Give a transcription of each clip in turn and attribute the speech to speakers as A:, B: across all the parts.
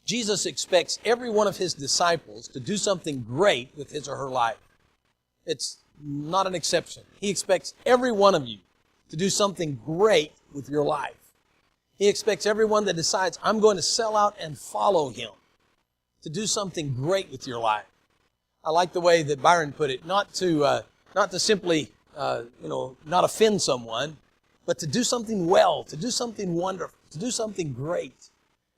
A: Jesus expects every one of his disciples to do something great with his or her life. It's not an exception. He expects every one of you to do something great with your life. He expects everyone that decides, I'm going to sell out and follow him, to do something great with your life. I like the way that Byron put it, not to simply, not offend someone, but to do something well, to do something wonderful, to do something great.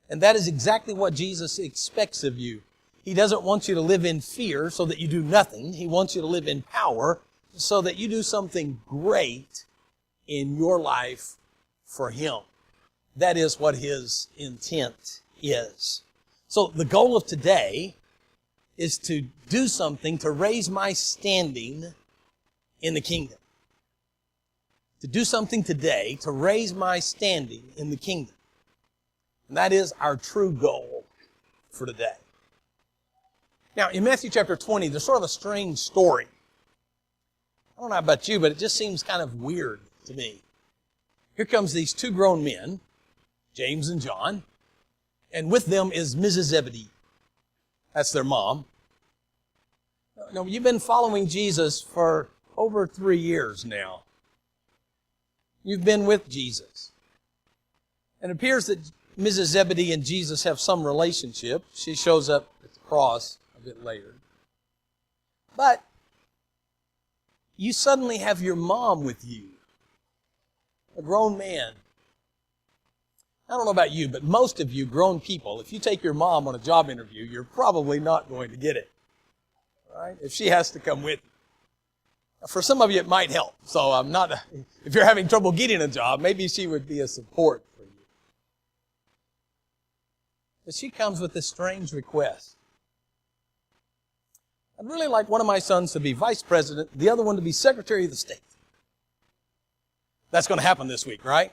A: And that is exactly what Jesus expects of you. He doesn't want you to live in fear so that you do nothing. He wants you to live in power so that you do something great in your life for him. That is what his intent is. So the goal of today is to do something to raise my standing in the kingdom. To do something today to raise my standing in the kingdom. And that is our true goal for today. Now, in Matthew chapter 20, there's sort of a strange story. I don't know about you, but it just seems kind of weird to me. Here comes these two grown men, James and John, and with them is Mrs. Zebedee. That's their mom. Now, you've been following Jesus for over 3 years now. You've been with Jesus. And it appears that Mrs. Zebedee and Jesus have some relationship. She shows up at the cross a bit later. But you suddenly have your mom with you, a grown man. I don't know about you, but most of you grown people, if you take your mom on a job interview, you're probably not going to get it. Right? If she has to come with you. For some of you, it might help. So if you're having trouble getting a job, maybe she would be a support for you. But she comes with this strange request. I'd really like one of my sons to be vice president, the other one to be secretary of the state. That's going to happen this week, right?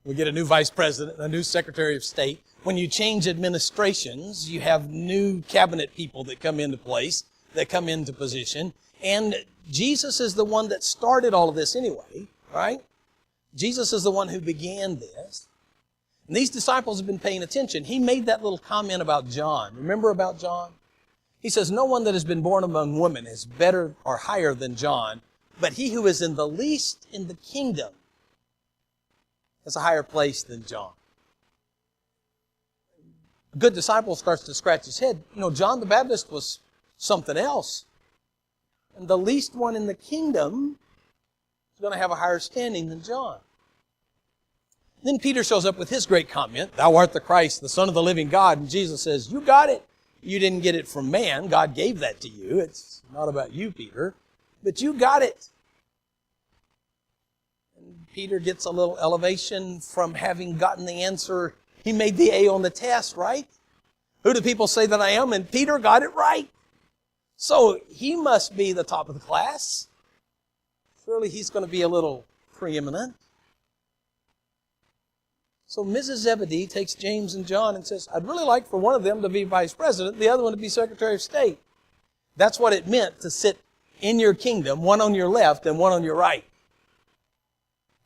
A: We get a new vice president, a new secretary of state. When you change administrations, you have new cabinet people that come into place, that come into position. And Jesus is the one that started all of this anyway, right? Jesus is the one who began this. And these disciples have been paying attention. He made that little comment about John. Remember about John? He says, no one that has been born among women is better or higher than John, but he who is in the least in the kingdom has a higher place than John. A good disciple starts to scratch his head. John the Baptist was something else. And the least one in the kingdom is going to have a higher standing than John. Then Peter shows up with his great comment, thou art the Christ, the Son of the living God. And Jesus says, you got it. You didn't get it from man. God gave that to you. It's not about you, Peter. But you got it. And Peter gets a little elevation from having gotten the answer. He made the A on the test, right? Who do people say that I am? And Peter got it right. So he must be the top of the class. Surely he's going to be a little preeminent. So Mrs. Zebedee takes James and John and says, I'd really like for one of them to be vice president, the other one to be secretary of state. That's what it meant to sit in your kingdom, one on your left and one on your right.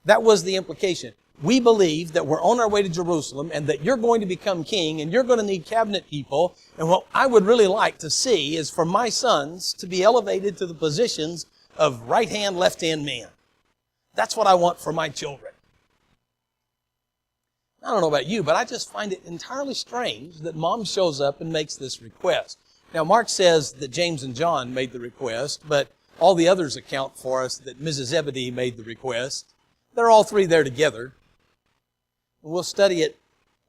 A: That was the implication. We believe that we're on our way to Jerusalem and that you're going to become king and you're going to need cabinet people. And what I would really like to see is for my sons to be elevated to the positions of right-hand, left-hand man. That's what I want for my children. I don't know about you, but I just find it entirely strange that mom shows up and makes this request. Now, Mark says that James and John made the request, but all the others account for us that Mrs. Zebedee made the request. They're all three there together. We'll study it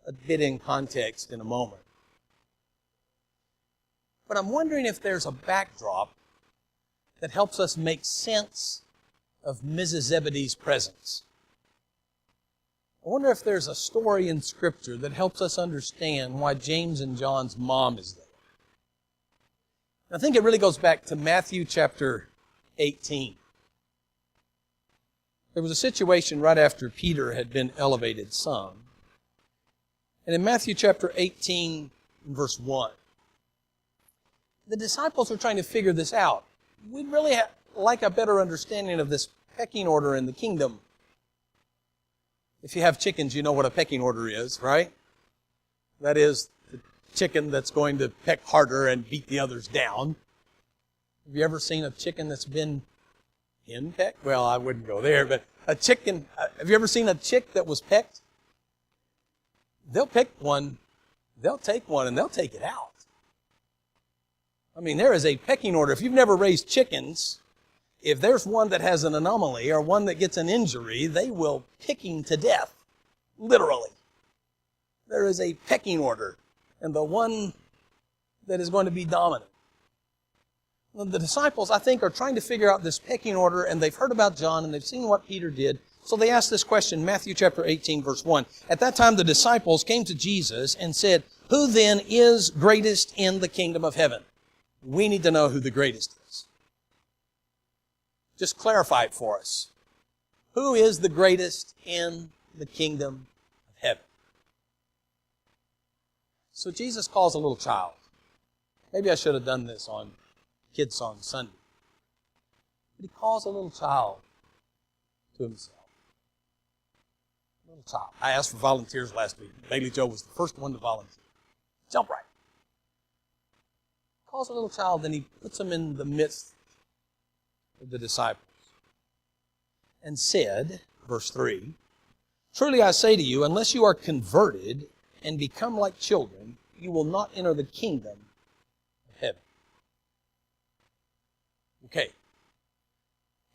A: a bit in context in a moment. But I'm wondering if there's a backdrop that helps us make sense of Mrs. Zebedee's presence. I wonder if there's a story in Scripture that helps us understand why James and John's mom is there. I think it really goes back to Matthew chapter 18. There was a situation right after Peter had been elevated some. And in Matthew chapter 18, verse 1, the disciples are trying to figure this out. We'd really like a better understanding of this pecking order in the kingdom. If you have chickens, you know what a pecking order is, right? That is, the chicken that's going to peck harder and beat the others down. Have you ever seen a chicken that's been henpecked? Well, I wouldn't go there, but a chicken, have you ever seen a chick that was pecked? They'll pick one, they'll take one, and they'll take it out. I mean, there is a pecking order. If you've never raised chickens, if there's one that has an anomaly or one that gets an injury, they will pick him to death, literally. There is a pecking order, and the one that is going to be dominant. Well, the disciples, I think, are trying to figure out this pecking order, and they've heard about John, and they've seen what Peter did. So they asked this question, Matthew chapter 18, verse 1. At that time, the disciples came to Jesus and said, "Who then is greatest in the kingdom of heaven?" We need to know who the greatest is. Just clarify it for us. Who is the greatest in the kingdom of heaven? So Jesus calls a little child. Maybe I should have done this on Kids Song Sunday. But he calls a little child to himself. A little child. I asked for volunteers last week. Bailey Joe was the first one to volunteer. Jump right. Calls a little child, and he puts him in the midst of the disciples. And said, verse 3, "Truly I say to you, unless you are converted and become like children, you will not enter the kingdom of heaven." Okay.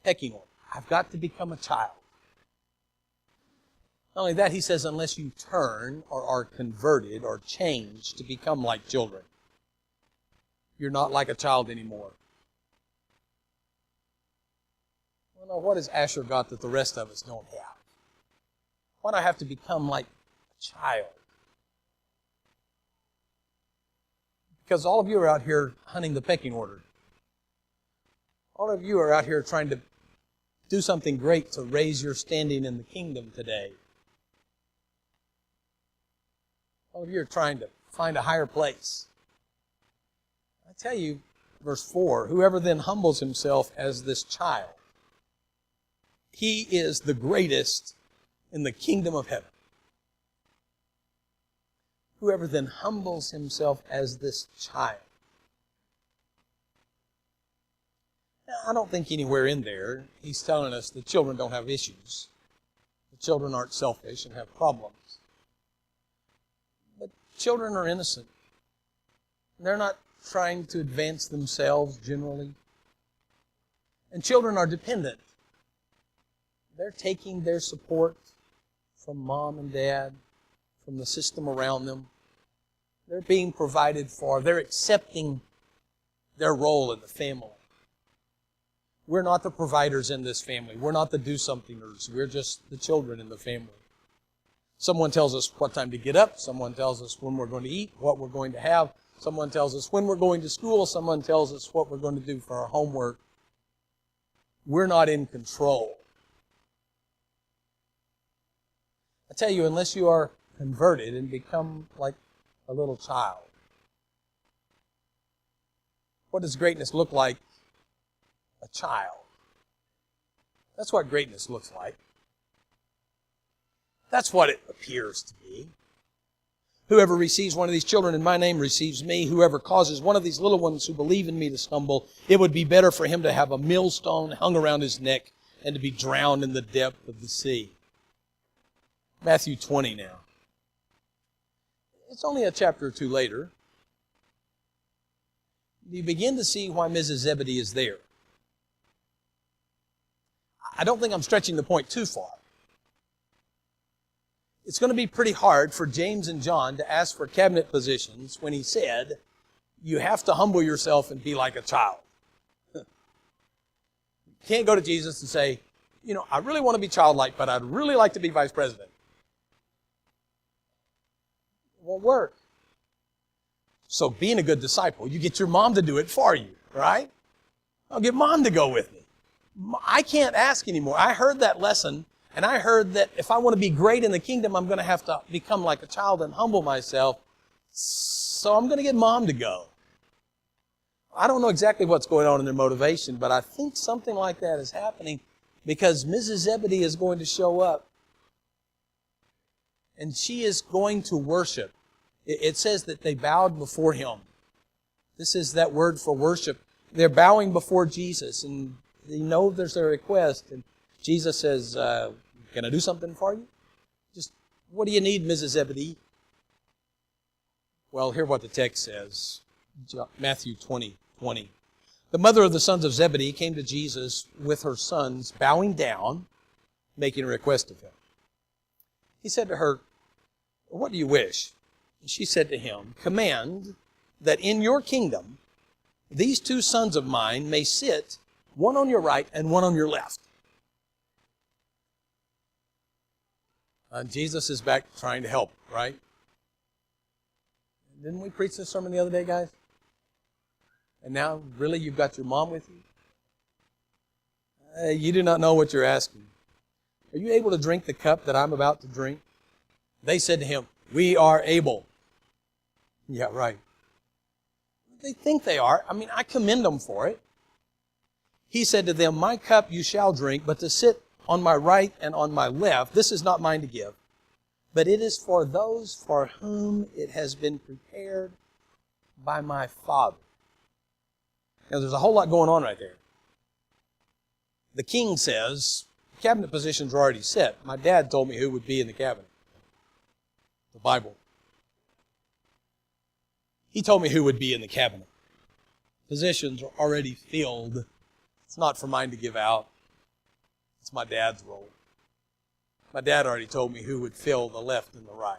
A: Pecking order. I've got to become a child. Not only that, he says, unless you turn or are converted or changed to become like children, you're not like a child anymore. Well, now, what has Asher got that the rest of us don't have? Why do I have to become like a child? Because all of you are out here hunting the pecking order. All of you are out here trying to do something great to raise your standing in the kingdom today. All of you are trying to find a higher place. I tell you, verse 4, "Whoever then humbles himself as this child, he is the greatest in the kingdom of heaven." Whoever then humbles himself as this child. Now, I don't think anywhere in there he's telling us that children don't have issues. The children aren't selfish and have problems. But children are innocent. They're not trying to advance themselves generally. And children are dependent. They're taking their support from mom and dad, from the system around them. They're being provided for. They're accepting their role in the family. We're not the providers in this family. We're not the do-somethingers. We're just the children in the family. Someone tells us what time to get up. Someone tells us when we're going to eat, what we're going to have. Someone tells us when we're going to school. Someone tells us what we're going to do for our homework. We're not in control. I tell you, unless you are converted and become like a little child, what does greatness look like? A child. That's what greatness looks like. That's what it appears to be. "Whoever receives one of these children in my name receives me. Whoever causes one of these little ones who believe in me to stumble, it would be better for him to have a millstone hung around his neck and to be drowned in the depth of the sea." Matthew 20 now. It's only a chapter or two later. You begin to see why Mrs. Zebedee is there. I don't think I'm stretching the point too far. It's going to be pretty hard for James and John to ask for cabinet positions when he said, you have to humble yourself and be like a child. You can't go to Jesus and say, I really want to be childlike, but I'd really like to be vice president. It won't work. So being a good disciple, you get your mom to do it for you, right? I'll get mom to go with me. I can't ask anymore. I heard that lesson, and I heard that if I want to be great in the kingdom, I'm going to have to become like a child and humble myself. So I'm going to get mom to go. I don't know exactly what's going on in their motivation, but I think something like that is happening because Mrs. Zebedee is going to show up. And she is going to worship It says that they bowed before him. This is that word for worship. They're bowing before Jesus, and they know there's a request. And Jesus says, can I do something for you? Just, what do you need, Mrs. Zebedee? Well, hear what the text says. Matthew 20:20. The mother of the sons of Zebedee came to Jesus with her sons, bowing down, making a request of him. He said to her, what do you wish? And she said to him, command that in your kingdom these two sons of mine may sit, one on your right and one on your left. Jesus is back trying to help, right? Didn't we preach this sermon the other day, guys? And now, really, you've got your mom with you? You do not know what you're asking. Are you able to drink the cup that I'm about to drink? They said to him, we are able. Yeah, right. They think they are. I mean, I commend them for it. He said to them, my cup you shall drink, but to sit on my right and on my left, this is not mine to give, but it is for those for whom it has been prepared by my Father. Now, there's a whole lot going on right there. The king says, cabinet positions are already set. My dad told me who would be in the cabinet. The Bible. He told me who would be in the cabinet. Positions are already filled. It's not for mine to give out. It's my dad's role. My dad already told me who would fill the left and the right.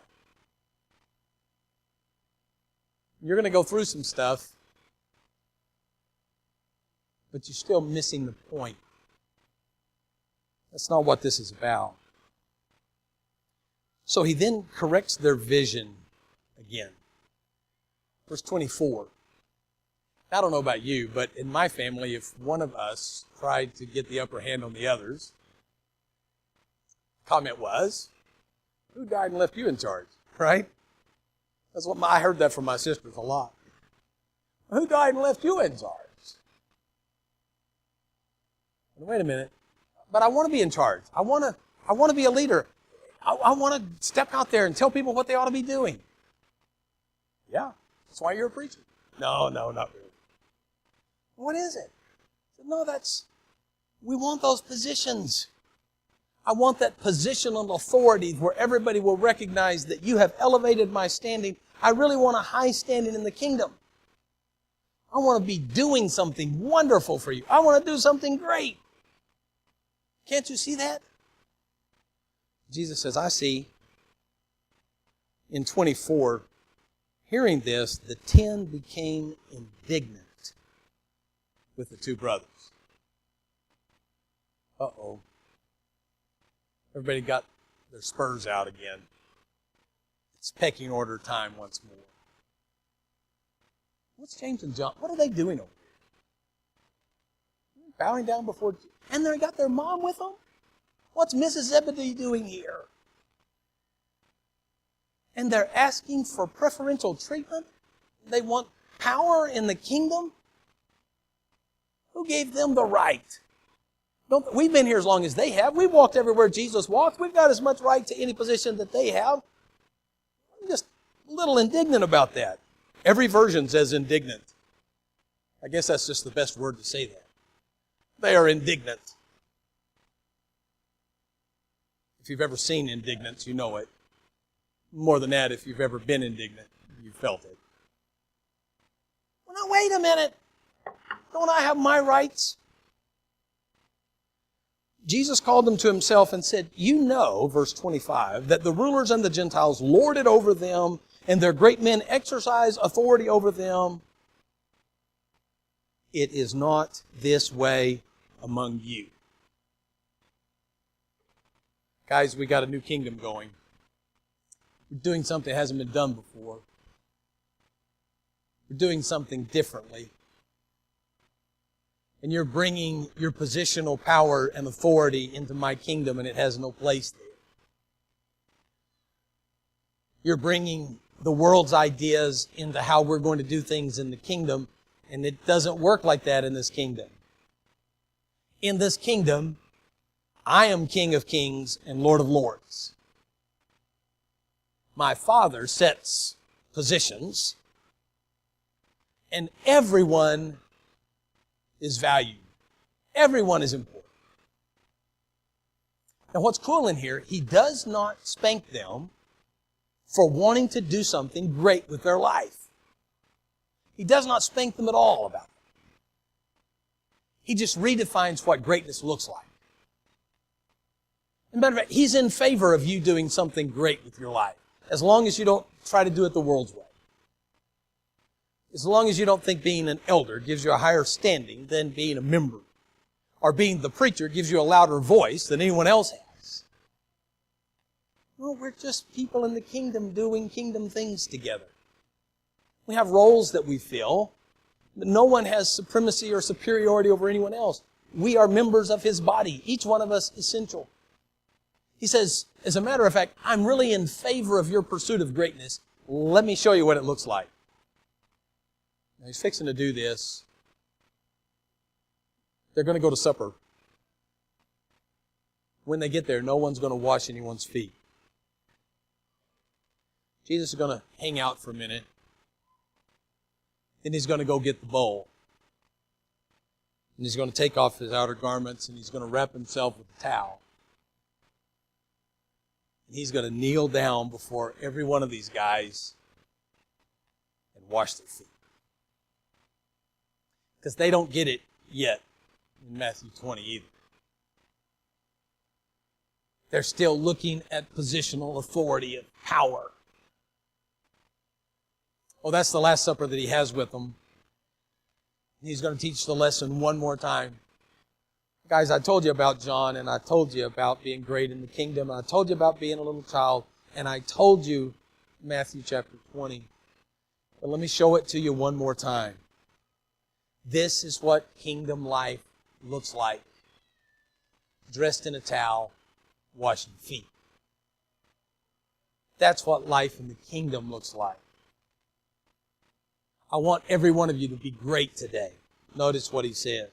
A: You're going to go through some stuff, but you're still missing the point. That's not what this is about. So he then corrects their vision again. Verse 24. I don't know about you, but in my family, if one of us tried to get the upper hand on the others, comment was, who died and left you in charge? Right? That's what I heard that from my sisters a lot. Who died and left you in charge? Wait a minute. But I want to be in charge. I want to be a leader. I want to step out there and tell people what they ought to be doing. Yeah, that's why you're a preacher. No, not really. What is it? No, we want those positions. I want that position of authority where everybody will recognize that you have elevated my standing. I really want a high standing in the kingdom. I want to be doing something wonderful for you. I want to do something great. Can't you see that? Jesus says, I see. In 24, hearing this, the 10 became indignant with the two brothers. Uh-oh. Everybody got their spurs out again. It's pecking order time once more. What's James and John? What are they doing over here? Bowing down before... And they got their mom with them? What's Mrs. Zebedee doing here? And they're asking for preferential treatment? They want power in the kingdom? Who gave them the right? We've been here as long as they have. We've walked everywhere Jesus walked. We've got as much right to any position that they have. I'm just a little indignant about that. Every version says indignant. I guess that's just the best word to say that. They are indignant. If you've ever seen indignance, you know it. More than that, if you've ever been indignant, you felt it. Well, now wait a minute. Don't I have my rights? Jesus called them to himself and said, you know, verse 25, that the rulers and the Gentiles lord it over them, and their great men exercise authority over them. It is not this way among you. Guys, we got a new kingdom going. We're doing something that hasn't been done before. We're doing something differently. And you're bringing your positional power and authority into my kingdom, and it has no place there. You're bringing the world's ideas into how we're going to do things in the kingdom, and it doesn't work like that in this kingdom. In this kingdom, I am King of Kings and Lord of Lords. My Father sets positions, and everyone is valued. Everyone is important. Now what's cool in here, he does not spank them for wanting to do something great with their life. He does not spank them at all about it. He just redefines what greatness looks like. As a matter of fact, he's in favor of you doing something great with your life, as long as you don't try to do it the world's way. As long as you don't think being an elder gives you a higher standing than being a member, or being the preacher gives you a louder voice than anyone else has. No, we're just people in the kingdom doing kingdom things together. We have roles that we fill, but no one has supremacy or superiority over anyone else. We are members of His body, each one of us essential. He says, as a matter of fact, I'm really in favor of your pursuit of greatness. Let me show you what it looks like. Now, he's fixing to do this. They're going to go to supper. When they get there, no one's going to wash anyone's feet. Jesus is going to hang out for a minute. Then He's going to go get the bowl. And He's going to take off His outer garments and He's going to wrap Himself with a towel. And He's going to kneel down before every one of these guys and wash their feet. Because they don't get it yet in Matthew 20 either. They're still looking at positional authority and power. Oh, that's the Last Supper that He has with them. He's going to teach the lesson one more time. Guys, I told you about John, and I told you about being great in the kingdom, and I told you about being a little child, and I told you Matthew chapter 20. But let me show it to you one more time. This is what kingdom life looks like. Dressed in a towel, washing feet. That's what life in the kingdom looks like. I want every one of you to be great today. Notice what he says.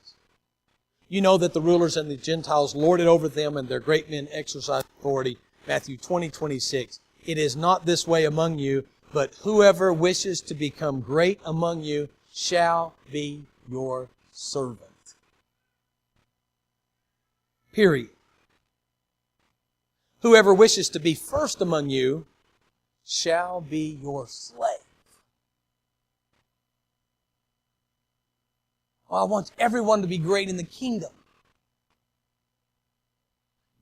A: You know that the rulers and the Gentiles lord it over them, and their great men exercise authority. Matthew 20:26. It is not this way among you, but whoever wishes to become great among you shall be your servant. Period. Whoever wishes to be first among you shall be your slave. Well, I want everyone to be great in the kingdom.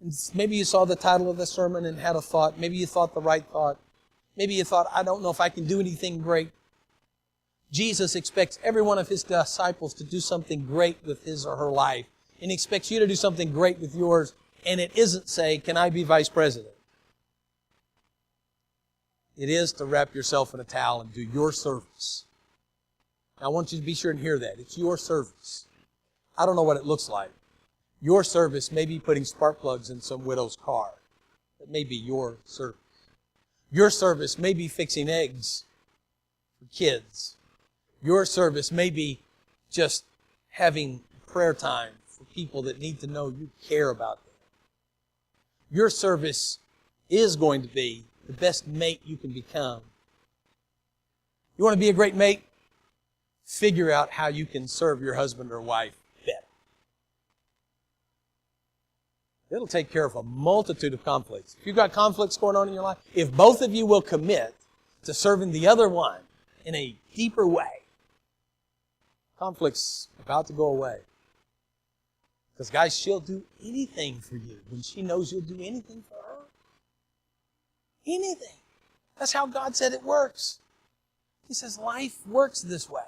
A: And maybe you saw the title of the sermon and had a thought. Maybe you thought the right thought. Maybe you thought, I don't know if I can do anything great. Jesus expects every one of His disciples to do something great with his or her life. And He expects you to do something great with yours. And it isn't say, can I be vice president? It is to wrap yourself in a towel and do your service. Now, I want you to be sure and hear that. It's your service. I don't know what it looks like. Your service may be putting spark plugs in some widow's car. That may be your service. Your service may be fixing eggs for kids. Your service may be just having prayer time for people that need to know you care about them. Your service is going to be the best mate you can become. You want to be a great mate? Figure out how you can serve your husband or wife better. It'll take care of a multitude of conflicts. If you've got conflicts going on in your life, if both of you will commit to serving the other one in a deeper way, conflict's about to go away. Because guys, she'll do anything for you when she knows you'll do anything for her. Anything. That's how God said it works. He says life works this way.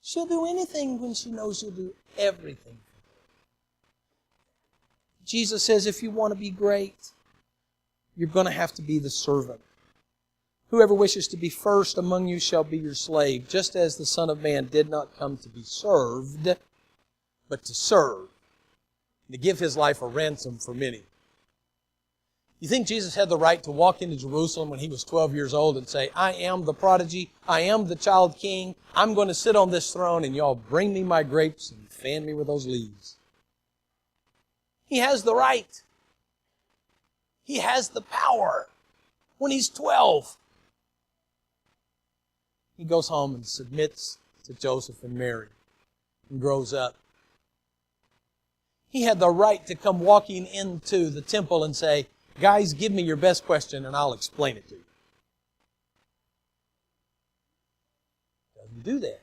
A: She'll do anything when she knows you'll do everything. Jesus says if you want to be great, you're going to have to be the servant. Whoever wishes to be first among you shall be your slave, just as the Son of Man did not come to be served, but to serve, and to give His life a ransom for many. You think Jesus had the right to walk into Jerusalem when He was 12 years old and say, I am the prodigy, I am the child king, I'm going to sit on this throne and y'all bring me my grapes and fan me with those leaves? He has the right. He has the power when He's 12. He goes home and submits to Joseph and Mary and grows up. He had the right to come walking into the temple and say, guys, give me your best question and I'll explain it to you. Doesn't do that.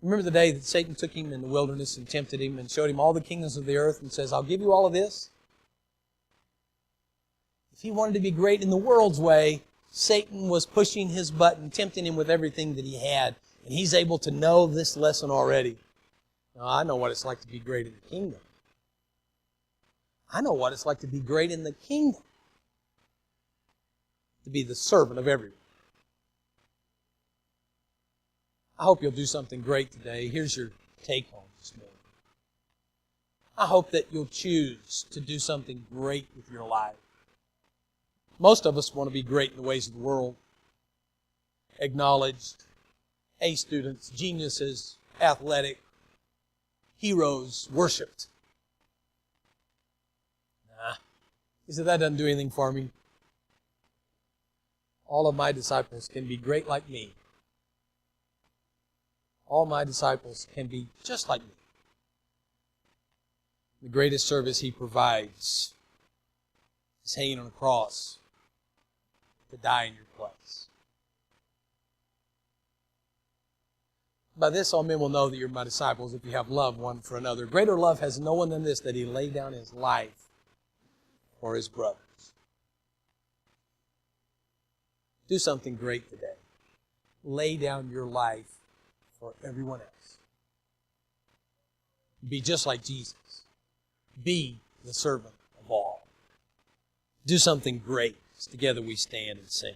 A: Remember the day that Satan took him in the wilderness and tempted him and showed him all the kingdoms of the earth and says, I'll give you all of this? If he wanted to be great in the world's way, Satan was pushing his button, tempting him with everything that he had. And he's able to know this lesson already. Now, I know what it's like to be great in the kingdom. I know what it's like to be great in the kingdom. To be the servant of everyone. I hope you'll do something great today. Here's your take home this morning. I hope that you'll choose to do something great with your life. Most of us want to be great in the ways of the world. Acknowledged, A students, geniuses, athletic, heroes, worshipped. Nah. He said, that doesn't do anything for me. All of my disciples can be great like me. All my disciples can be just like me. The greatest service He provides is hanging on a cross to die in your place. By this all men will know that you're my disciples if you have love one for another. Greater love has no one than this, that He laid down His life for His brothers. Do something great today. Lay down your life for everyone else. Be just like Jesus. Be the servant of all. Do something great. Together we stand and sing.